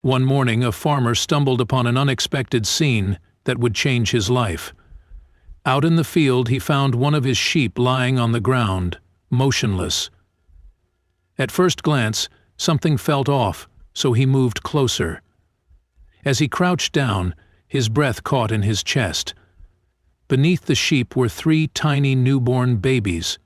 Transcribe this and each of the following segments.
One morning, a farmer stumbled upon an unexpected scene that would change his life. Out in the field, he found one of his sheep lying on the ground, motionless. At first glance, something felt off, so he moved closer. As he crouched down, his breath caught in his chest. Beneath the sheep were 3 tiny newborn babies.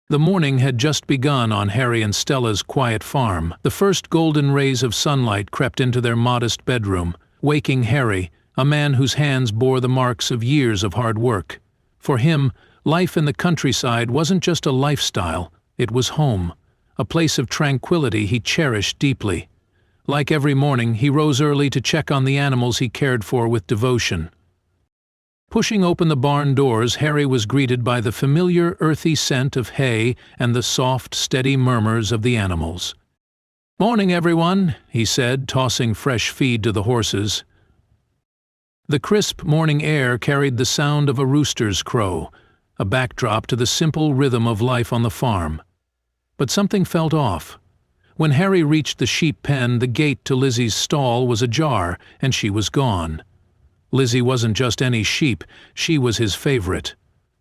The morning had just begun on Harry and Stella's quiet farm. The first golden rays of sunlight crept into their modest bedroom, waking Harry, a man whose hands bore the marks of years of hard work. For him, life in the countryside wasn't just a lifestyle, it was home, a place of tranquility he cherished deeply. Like every morning, he rose early to check on the animals he cared for with devotion. Pushing open the barn doors, Harry was greeted by the familiar earthy scent of hay and the soft, steady murmurs of the animals. "Morning, everyone," he said, tossing fresh feed to the horses. The crisp morning air carried the sound of a rooster's crow, a backdrop to the simple rhythm of life on the farm. But something felt off. When Harry reached the sheep pen, the gate to Lizzie's stall was ajar, and she was gone. Lizzie wasn't just any sheep, she was his favorite,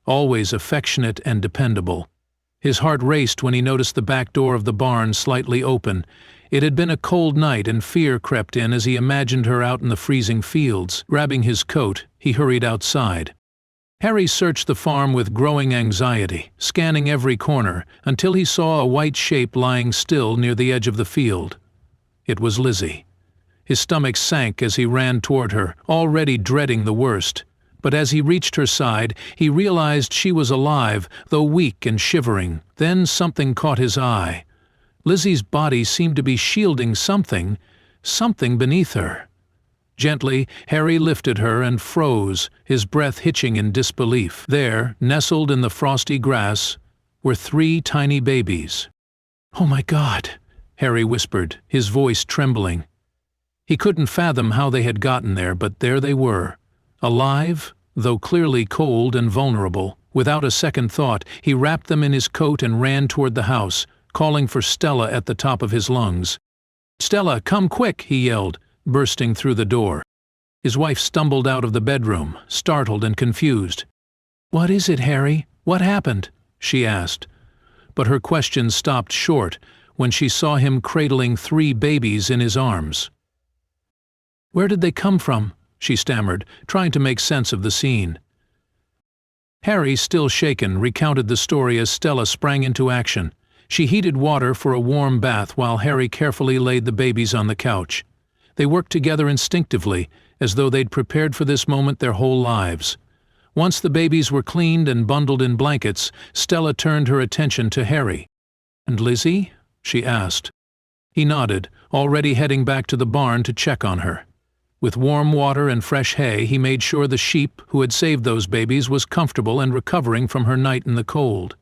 always affectionate and dependable. His heart raced when he noticed the back door of the barn slightly open. It had been a cold night, and fear crept in as he imagined her out in the freezing fields. Grabbing his coat, he hurried outside. Harry searched the farm with growing anxiety, scanning every corner, until he saw a white shape lying still near the edge of the field. It was Lizzie. His stomach sank as he ran toward her, already dreading the worst. But as he reached her side, he realized she was alive, though weak and shivering. Then something caught his eye. Lizzie's body seemed to be shielding something beneath her. Gently, Harry lifted her and froze, his breath hitching in disbelief. There, nestled in the frosty grass, were 3 tiny babies. "Oh my God," Harry whispered, his voice trembling. He couldn't fathom how they had gotten there, but there they were. Alive, though clearly cold and vulnerable. Without a second thought, he wrapped them in his coat and ran toward the house, calling for Stella at the top of his lungs. "Stella, come quick!" he yelled, bursting through the door. His wife stumbled out of the bedroom, startled and confused. "What is it, Harry? What happened?" she asked. But her question stopped short when she saw him cradling 3 babies in his arms. "Where did they come from?" she stammered, trying to make sense of the scene. Harry, still shaken, recounted the story as Stella sprang into action. She heated water for a warm bath while Harry carefully laid the babies on the couch. They worked together instinctively, as though they'd prepared for this moment their whole lives. Once the babies were cleaned and bundled in blankets, Stella turned her attention to Harry. "And Lizzie?" she asked. He nodded, already heading back to the barn to check on her. With warm water and fresh hay, he made sure the sheep who had saved those babies was comfortable and recovering from her night in the cold.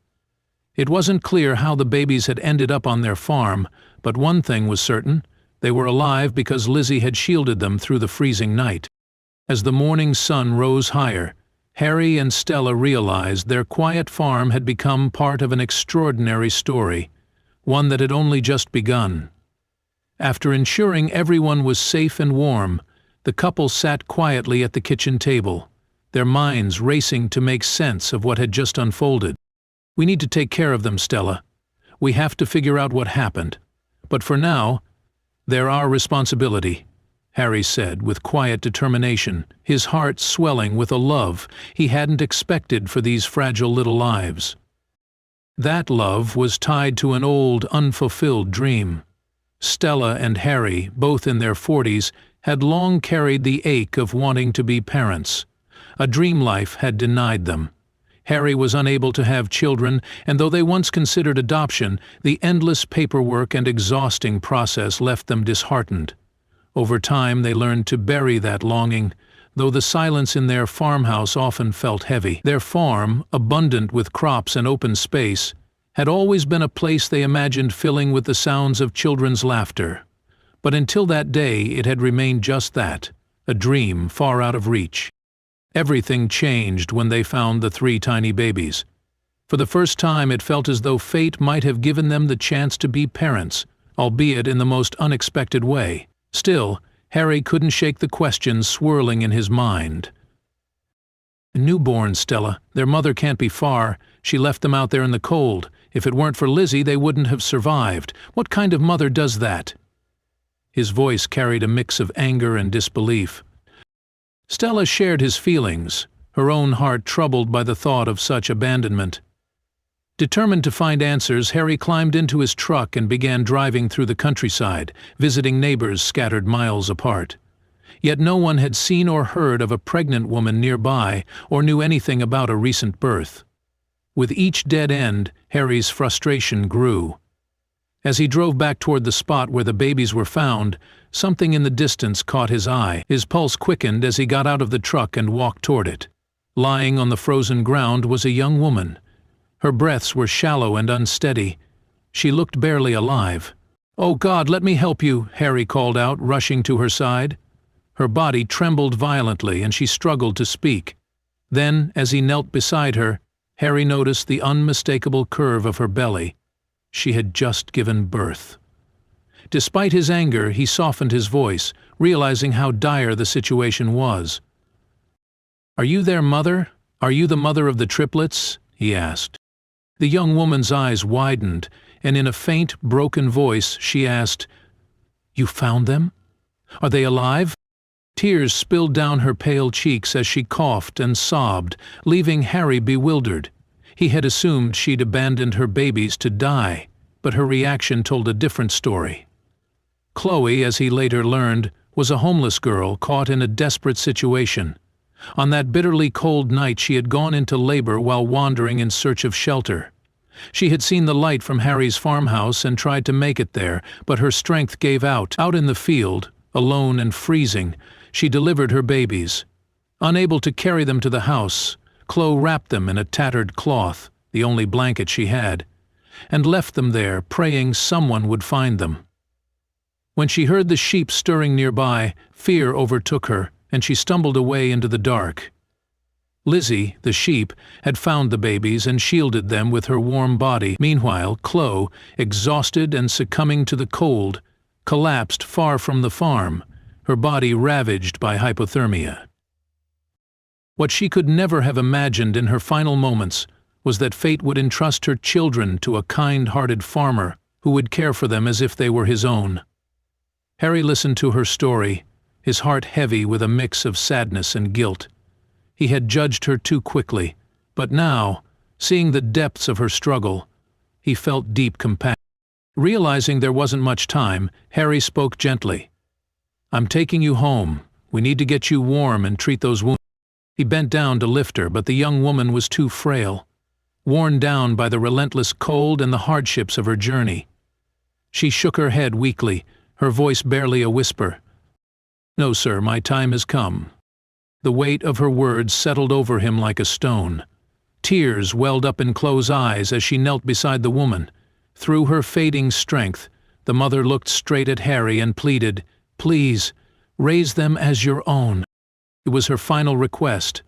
It wasn't clear how the babies had ended up on their farm, but one thing was certain: they were alive because Lizzie had shielded them through the freezing night. As the morning sun rose higher, Harry and Stella realized their quiet farm had become part of an extraordinary story, one that had only just begun. After ensuring everyone was safe and warm, the couple sat quietly at the kitchen table, their minds racing to make sense of what had just unfolded. "We need to take care of them, Stella. We have to figure out what happened. But for now, they're our responsibility," Harry said with quiet determination, his heart swelling with a love he hadn't expected for these fragile little lives. That love was tied to an old, unfulfilled dream. Stella and Harry, both in their 40s, had long carried the ache of wanting to be parents. A dream life had denied them. Harry was unable to have children, and though they once considered adoption, the endless paperwork and exhausting process left them disheartened. Over time they learned to bury that longing, though the silence in their farmhouse often felt heavy. Their farm, abundant with crops and open space, had always been a place they imagined filling with the sounds of children's laughter. But until that day it had remained just that, a dream far out of reach. Everything changed when they found the 3 tiny babies. For the first time it felt as though fate might have given them the chance to be parents, albeit in the most unexpected way. Still, Harry couldn't shake the questions swirling in his mind. Newborn, Stella. Their mother can't be far. She left them out there in the cold. If it weren't for Lizzie, they wouldn't have survived. What kind of mother does that? His voice carried a mix of anger and disbelief. Stella shared his feelings, her own heart troubled by the thought of such abandonment. Determined to find answers, Harry climbed into his truck and began driving through the countryside, visiting neighbors scattered miles apart. Yet no one had seen or heard of a pregnant woman nearby or knew anything about a recent birth. With each dead end, Harry's frustration grew. As he drove back toward the spot where the babies were found, something in the distance caught his eye. His pulse quickened as he got out of the truck and walked toward it. Lying on the frozen ground was a young woman. Her breaths were shallow and unsteady. She looked barely alive. "Oh God, let me help you," Harry called out, rushing to her side. Her body trembled violently and she struggled to speak. Then, as he knelt beside her, Harry noticed the unmistakable curve of her belly. She had just given birth. Despite his anger, he softened his voice, realizing how dire the situation was. "Are you their mother? Are you the mother of the triplets?" he asked. The young woman's eyes widened, and in a faint, broken voice she asked, "You found them? Are they alive?" Tears spilled down her pale cheeks as she coughed and sobbed, leaving Harry bewildered. He had assumed she'd abandoned her babies to die, but her reaction told a different story. Chloe, as he later learned, was a homeless girl caught in a desperate situation. On that bitterly cold night she had gone into labor while wandering in search of shelter. She had seen the light from Harry's farmhouse and tried to make it there, but her strength gave out. Out in the field, alone and freezing, she delivered her babies. Unable to carry them to the house, Chloe wrapped them in a tattered cloth, the only blanket she had, and left them there, praying someone would find them. When she heard the sheep stirring nearby, fear overtook her, and she stumbled away into the dark. Lizzie, the sheep, had found the babies and shielded them with her warm body. Meanwhile, Chloe, exhausted and succumbing to the cold, collapsed far from the farm, her body ravaged by hypothermia. What she could never have imagined in her final moments was that fate would entrust her children to a kind-hearted farmer who would care for them as if they were his own. Harry listened to her story, his heart heavy with a mix of sadness and guilt. He had judged her too quickly, but now, seeing the depths of her struggle, he felt deep compassion. Realizing there wasn't much time, Harry spoke gently. "I'm taking you home. We need to get you warm and treat those wounds." He bent down to lift her, but the young woman was too frail, worn down by the relentless cold and the hardships of her journey. She shook her head weakly, her voice barely a whisper. "No, sir, my time has come." The weight of her words settled over him like a stone. Tears welled up in Chloe's eyes as she knelt beside the woman. Through her fading strength, the mother looked straight at Harry and pleaded, "Please, raise them as your own." It was her final request,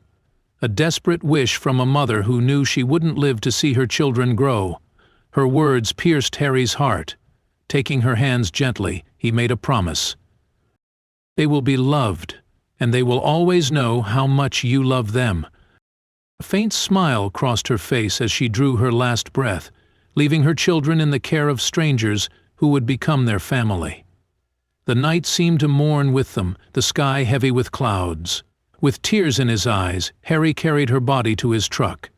a desperate wish from a mother who knew she wouldn't live to see her children grow. Her words pierced Harry's heart. Taking her hands gently, he made a promise. "They will be loved, and they will always know how much you love them." A faint smile crossed her face as she drew her last breath, leaving her children in the care of strangers who would become their family. The night seemed to mourn with them, the sky heavy with clouds. With tears in his eyes, Harry carried her body to his truck.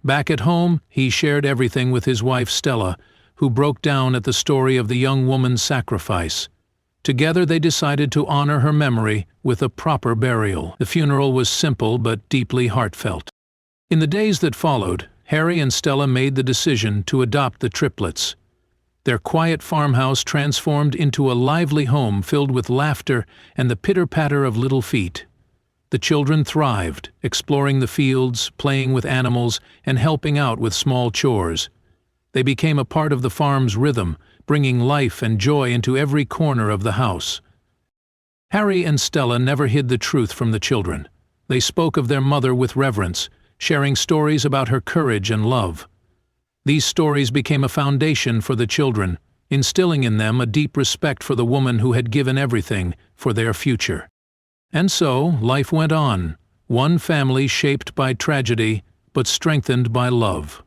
Back at home, he shared everything with his wife Stella, who broke down at the story of the young woman's sacrifice. Together they decided to honor her memory with a proper burial. The funeral was simple but deeply heartfelt. In the days that followed, Harry and Stella made the decision to adopt the triplets. Their quiet farmhouse transformed into a lively home filled with laughter and the pitter-patter of little feet. The children thrived, exploring the fields, playing with animals, and helping out with small chores. They became a part of the farm's rhythm, bringing life and joy into every corner of the house. Harry and Stella never hid the truth from the children. They spoke of their mother with reverence, sharing stories about her courage and love. These stories became a foundation for the children, instilling in them a deep respect for the woman who had given everything for their future. And so, life went on, one family shaped by tragedy, but strengthened by love.